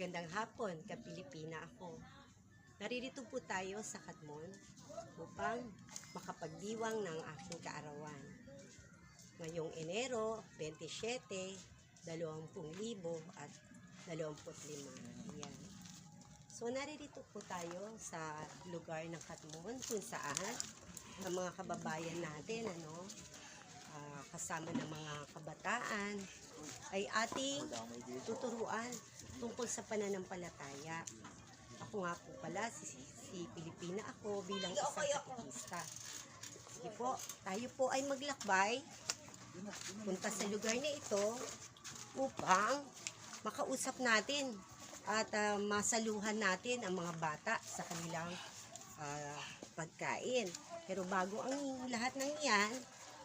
Magandang hapon, ka-Pilipina ako. Naririto po tayo sa Katmon upang makapagdiwang ng aking kaarawan. Ngayong Enero 27, 2025. Ayan. So naririto po tayo sa lugar ng Katmon kung saan ang mga kababayan natin, kasama ng mga kabataan, ay ating tuturuan tungkol sa pananampalataya. Ako nga po pala, si Pilipina ako bilang isang katekista. Sige po, tayo po ay maglakbay, punta sa lugar na ito upang makausap natin at masaluhan natin ang mga bata sa kanilang pagkain. Pero bago ang lahat ng iyan,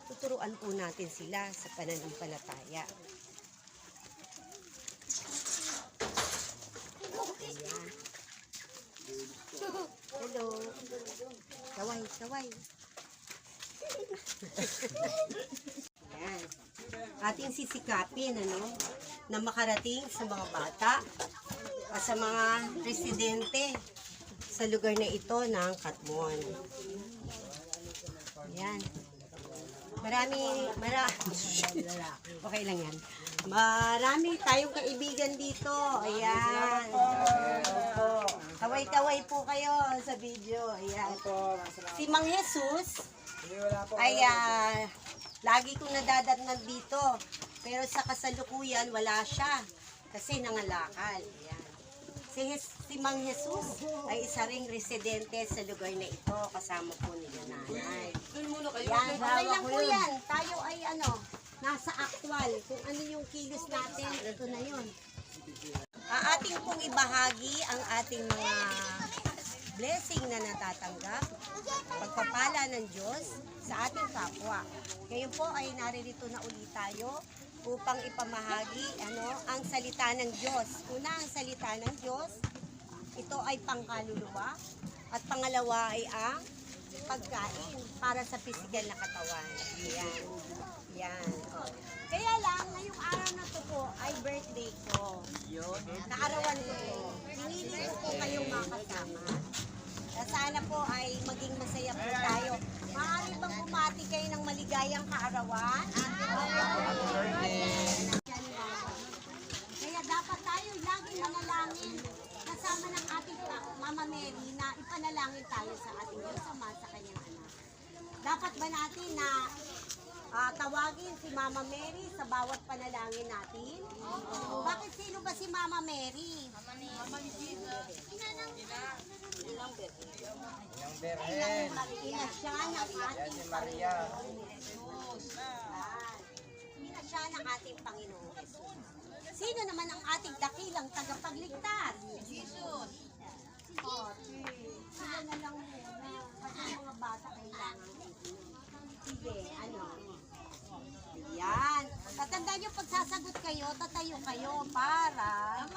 tuturuan po natin sila sa pananampalataya. Ayan. Hello. Kaway, kaway. Ayan. Ating sisikapin, na makarating sa mga bata at sa mga residente sa lugar na ito ng Katmon. Ayan. Okay lang yan. Marami tayong kaibigan dito. Ayan. Kaway-kaway po kayo sa video. Ayan. Si Mang Jesus ay lagi kong nadadatnan dito. Pero sa kasalukuyan, wala siya. Kasi nangalakal. Ayan. Si Mang Jesus ay isa ring residente sa lugar na ito. Kasama po nila nanay. Yan, okay lang po yan. Tayo ay nasa actual. Kung ano yung kilos natin, ito na yun. Ating pong ibahagi ang ating mga blessing na natatanggap, pagpapala ng Diyos sa ating kapwa. Ngayon po ay naririto na ulit tayo upang ipamahagi ang salita ng Diyos. Una, ang salita ng Diyos, ito ay pangkaluluwa, at pangalawa ay ang pagkain para sa pisikal na katawan. Yan. Yan. Kaya lang, ngayong araw na to po ay birthday ko. Naarawan ko po. Pinili ko po kayong makasama. Sana po ay maging masaya po tayo. Maaari bang bumati kayo ng maligayang kaarawan? Kaya dapat tayo laging manalangin kasama ng ating Mama Mary na ipanalangin tayo sa ating Diyos Ama sa kanyang anak. Dapat ba natin na tawagin si Mama Mary sa bawat panalangin natin? Bakit sino ba si Mama Mary? Mama ni Jesus. Inang Berhen. Ina siya ng ating Panginoon Jesus. Ina siya ng ating Panginoon Jesus. Sino naman ang ating dakilang tagapagligtas? Jesus. Sila na lang muna. Kasi mga bata kailangan. Sige, Yan. Tatandaan nyo, pag sasagot kayo, tatayo kayo para...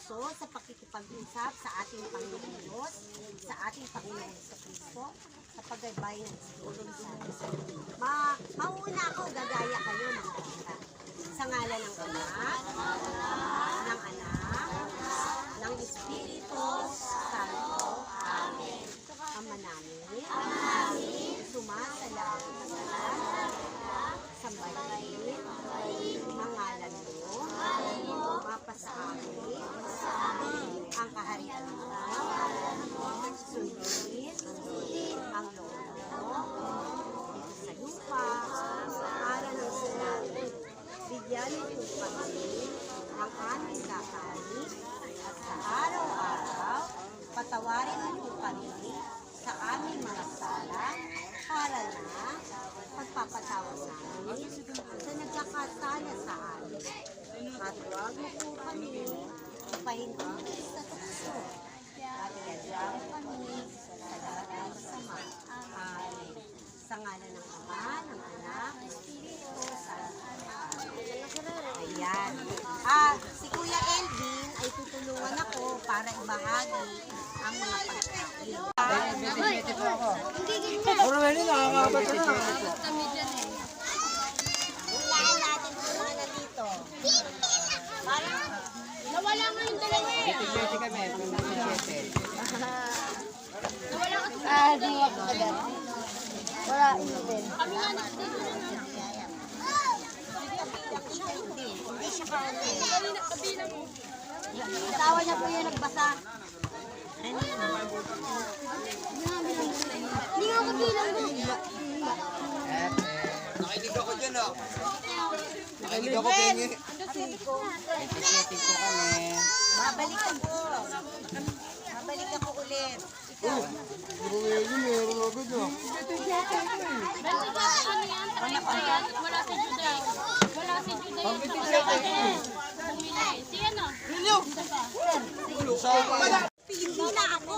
So, sa pakikipag-usap sa ating Panginoon Diyos, sa ating Panginoon sa Kristo, sa paggabay ng Espiritu Santo. Mauuna ako, gagaya kayo mga bata. Sa ngalan ng ng Espiritu Santo. Amen. Ama namin, sumasalangit sambahin, ang ngalan mo, mapasa amin, ang kaharian mo, sundin ang loob mo, dito sa lupa, para ng sinabi, bigyan mo kami ng aming kakanin, at sa araw-araw, patawarin mo kami sa aming mga sala, para na pagpapatawad namin sa nagkakasala sa amin. At huwag mo po kami pahintuin sa tukso. At iadyaw kami sa lahat ng masama. Amen. Sa ngalan ng Ama, ng Anak, ng Espiritu Santo. Ayan. Si Kuya Elvin ay may tutulungan ako para ibahagi ang mga pagkain. Puro na yun, nakakabata na. Ulaan natin kung mga na dito. Nawala nga yung dalawa eh. Di mo ako agad. Wala even. Kami nga dito na. Hindi siya kauli. Kabilang mo. Asawa niya po yung nagbasa. Hindi nga ako bilang doon. Nakinig ako dyan, oh. Nakinig ako pingi. Babalik ako. Babalik ako ulit. Ikaw. Meron ako dyan. Ano yan? Ayan, wala si Juday. Wala si Juday. Bumili. Si ano? Hindi na ako.